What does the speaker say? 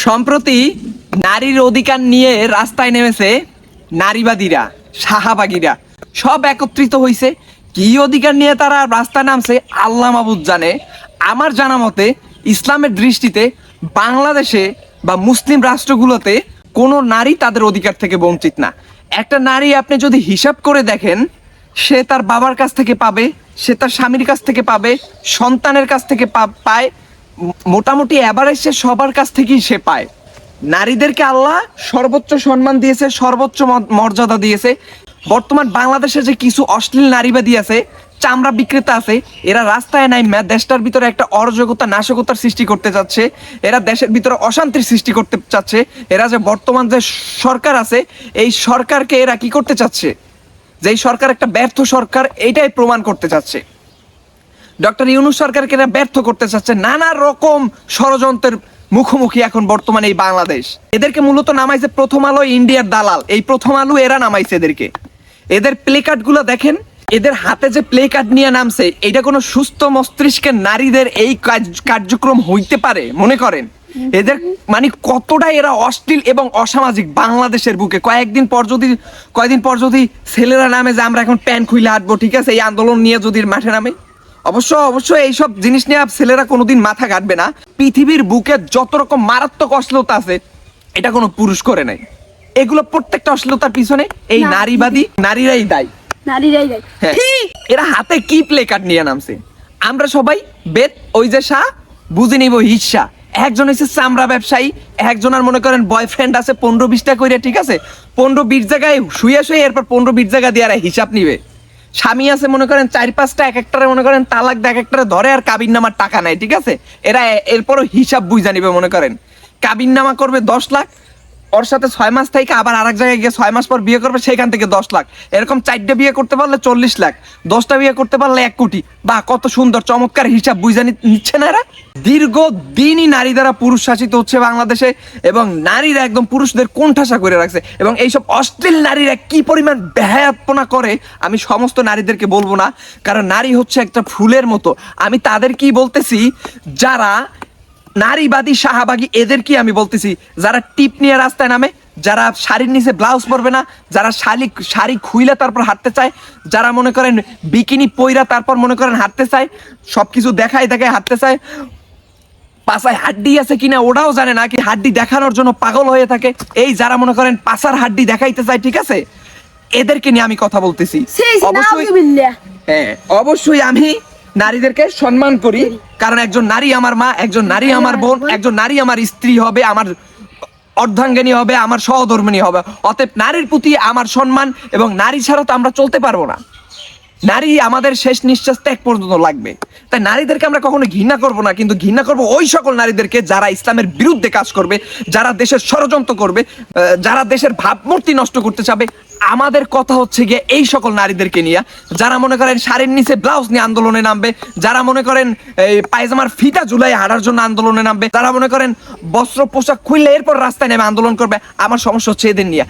সম্প্রতি নারীর অধিকার নিয়ে রাস্তায় নেমেছে নারীবাদীরা, শাহাবাগীরা সব একত্রিত হয়েছে। কি অধিকার নিয়ে তারা রাস্তায় নামছে আল্লাহ মাবুদ জানে। আমার জানা মতে ইসলামের দৃষ্টিতে বাংলাদেশে বা মুসলিম রাষ্ট্রগুলোতে কোনো নারী তাদের অধিকার থেকে বঞ্চিত না। একটা নারী আপনি যদি হিসাব করে দেখেন, সে তার বাবার কাছ থেকে পাবে, সে তার স্বামীর কাছ থেকে পাবে, সন্তানের কাছ থেকে পায়, মোটামুটি অ্যাভারেজ সে সবার কাছ থেকেই সে পায়। নারীদেরকে আল্লাহ সর্বোচ্চ সম্মান দিয়েছে, সর্বোচ্চ মর্যাদা দিয়েছে। বর্তমান বাংলাদেশে যে কিছু অশ্লীল নারীবাদী আছে, চামড়া বিক্রেতা আছে, এরা রাস্তায় নাইমা দেশটার ভিতরে একটা অরাজকতা নাশকতার সৃষ্টি করতে চাচ্ছে। এরা দেশের ভিতরে অশান্তির সৃষ্টি করতে চাচ্ছে। এরা যে বর্তমান যে সরকার আছে, এই সরকারকে এরা কি করতে চাচ্ছে, যে এই সরকার একটা ব্যর্থ সরকার, এইটাই প্রমাণ করতে চাচ্ছে। ডক্টর ইউনূস সরকারকে এরা ব্যর্থ করতে চাচ্ছে। নানা রকম ষড়যন্ত্রের মুখোমুখি এখন বর্তমানে এই বাংলাদেশ। এদেরকে মূলত নামাইছে প্রথম আলো, ইন্ডিয়ার দালাল। এই প্রথম আলো এরা নামাইছে এদেরকে। এদের প্লে কার্ড গুলো দেখেন, এদের হাতে যে প্লে কার্ড নিয়ে নামছে, এটা কোনো সুস্থ মস্তিষ্কের নারীদের এই কার্যক্রম হইতে পারে মনে করেন? এদের মানে কতটা এরা অশ্লীল এবং অসামাজিক। বাংলাদেশের বুকে কয়েকদিন পর যদি ছেলেরা নামে যে আমরা এখন প্যান্ট খুইলে হাঁটবো, ঠিক আছে, এই আন্দোলন নিয়ে যদি মাঠে নামে, অবশ্যই এইসব জিনিস নিয়ে ছেলেরা কোনোদিন মাথা কাটবে না। পৃথিবীর বুকে যত রকম মারাত্মক অশ্লীলতা আছে, এটা কোনো পুরুষ করে নাই। এগুলো প্রত্যেকটা অশ্লীলতার পিছনে এই নারীবাদী নারীরাই দায়ী। হ্যাঁ, এরা হাতে কি প্লে কার্ড নিয়ে নামছে, আমরা সবাই বেদ ওই যে শাহ বুঝে নিব হিসা। একজন হচ্ছে চামড়া ব্যবসায়ী, একজনের মনে করেন বয়ফ্রেন্ড আছে 15-20টা করে, ঠিক আছে, 15-20 জায়গায় শুয়ে এরপর 15-20 জায়গা দিয়ে আর হিসাব নিবে। স্বামী আছে মনে করেন 4-5টা, এক একটারে মনে করেন তালাক দেয়, এক একটারে ধরে, আর কাবিন নামার টাকা নাই, ঠিক আছে। এরা এরপরও হিসাব বুঝা নিবে। মনে করেন কাবিন নামা করবে 10 লাখ, ওর সাথে 6 মাস থেকে আবার আরেক জায়গায় গিয়ে 6 মাস পর বিয়ে করবে, সেখান থেকে 10 লাখ। এরকম 4টা বিয়ে করতে পারলে 40 লাখ, 10টা বিয়ে করতে পারলে 1 কোটি। বা কত সুন্দর চমৎকার হিসাব বুঝা নিচ্ছে না এরা। দীর্ঘদিনই নারী দ্বারা পুরুষ শাসিত হচ্ছে বাংলাদেশে, এবং নারীরা একদম পুরুষদের কোণঠাসা করে রাখছে। এবং এইসব অশ্লীল নারীরা কি পরিমাণ বেহায়াপনা করে আমি সমস্ত নারীদেরকে বলবো না, কারণ নারী হচ্ছে একটা ফুলের মতো। আমি তাদের কি বলতেছি, যারা নারীবাদী শাহবাগী, এদেরকে আমি বলতেছি, যারা টিপ নিয়ে রাস্তায় নামে, যারা শাড়ির নিচে ব্লাউজ পরবে না, যারা শাড়ি খুইলে তারপর হাঁটতে চায়, যারা মনে করেন বিকিনি পইরা তারপর মনে করেন হাঁটতে চায়, সবকিছু দেখায় হাঁটতে চায়, পাছায় হাড্ডি আছে কিনা ওটাও জানে না, কি হাড্ডি দেখানোর জন্য পাগল হয়ে থাকে, এই যারা মনে করেন পাছার হাড্ডি দেখাইতে চায়, ঠিক আছে, এদেরকে নিয়ে আমি কথা বলতেছি। অবশ্যই আমি নারীদেরকে সম্মান করি, কারণ একজন নারী আমার মা, একজন নারী আমার বোন, একজন নারী আমার স্ত্রী হবে, আমার অর্ধাঙ্গিনী হবে, আমার সহধর্মিণী হবে। অতএব নারীর প্রতি আমার সম্মান, এবং নারী ছাড়া তো আমরা চলতে পারবো না। নারী আমাদের শেষ নিঃশ্বাস ত্যাগ পর্যন্ত লাগবে। তাই নারীদেরকে আমরা কখনো ঘৃণা করব না, কিন্তু ঘৃণা করব ওই সকল নারীদেরকে যারা ইসলামের বিরুদ্ধে কাজ করবে, যারা দেশের ষড়যন্ত্র করবে, যারা দেশের ভাবমূর্তি নষ্ট করতে চাবে। আমাদের কথা হচ্ছে গিয়ে এই সকল নারীদেরকে নিয়ে, যারা মনে করেন শাড়ির নিচে ব্লাউজ নিয়ে আন্দোলনে নামবে, যারা মনে করেন এই পায়জামার ফিতা ঝুলাই হাঁটার জন্য আন্দোলনে নামবে, যারা মনে করেন বস্ত্র পোশাক খুললে এরপর রাস্তায় নেমে আন্দোলন করবে। আমার সমস্যা হচ্ছে এদের নিয়ে।